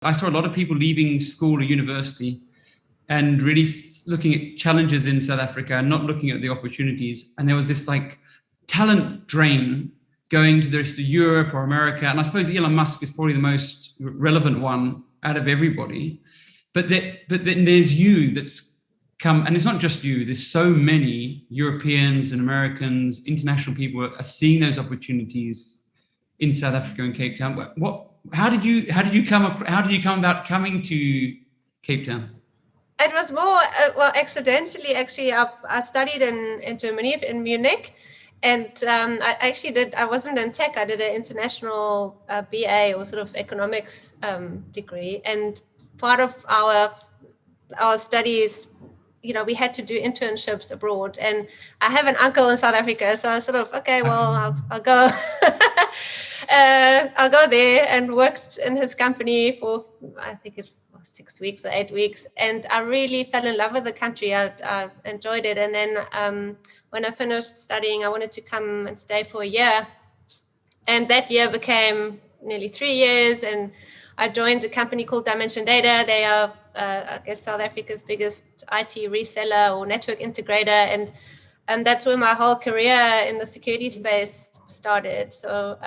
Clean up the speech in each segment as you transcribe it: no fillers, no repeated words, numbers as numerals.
I saw a lot of people leaving school or university and really looking at challenges in South Africa and not looking at the opportunities. And there was this like talent drain going to the rest of Europe or America. And I suppose Elon Musk is probably the most relevant one out of everybody. But then there's you that's come, and it's not just you, there's so many Europeans and Americans, international people are seeing those opportunities in South Africa and Cape Town. How did you come about coming to Cape Town? It was more, accidentally, actually. I studied in Germany, in Munich. And I wasn't in tech, I did an international BA or sort of economics degree. And part of our studies, we had to do internships abroad. And I have an uncle in South Africa, so I sort of, okay, well, I'll go. I'll go there, and worked in his company for, I think it's 6 weeks or 8 weeks. And I really fell in love with the country. I enjoyed it. And then when I finished studying, I wanted to come and stay for a year. And that year became nearly 3 years. And I joined a company called Dimension Data. They are, I guess, South Africa's biggest IT reseller or network integrator. And that's where my whole career in the security space started. So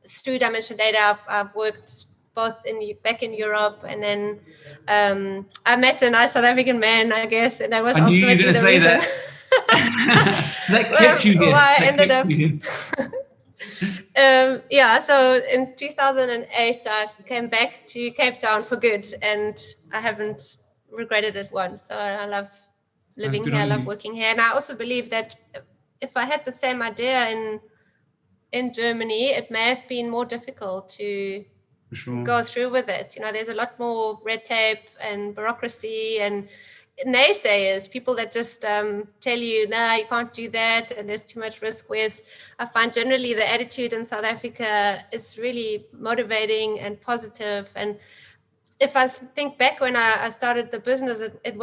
through Dimension Data, I've worked both back in Europe, and then I met a nice South African man, I guess, and that was ultimately the reason. That kept you here. Why I ended up. So in 2008, I came back to Cape Town for good, and I haven't regretted it once. So I love living here, I love working here. And I also believe that if I had the same idea in Germany, it may have been more difficult to go through with it. There's a lot more red tape and bureaucracy and naysayers, people that just tell you, no, you can't do that, and there's too much risk. Whereas I find generally the attitude in South Africa is really motivating and positive. And if I think back when I started the business, it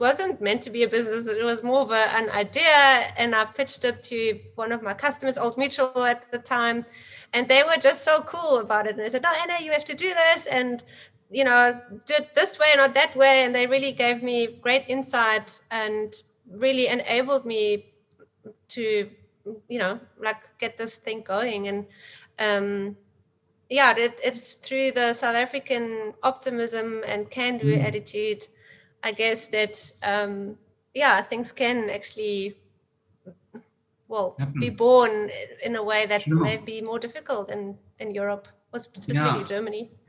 wasn't meant to be a business. It was more of an idea, and I pitched it to one of my customers, Old Mutual at the time, and they were just so cool about it. And they said, no, Anna, you have to do this, and do it this way, not that way. And they really gave me great insight and really enabled me to, get this thing going. And it's through the South African optimism and can-do attitude, I guess, that things can actually be born in a way that may be more difficult in Europe, or specifically Germany.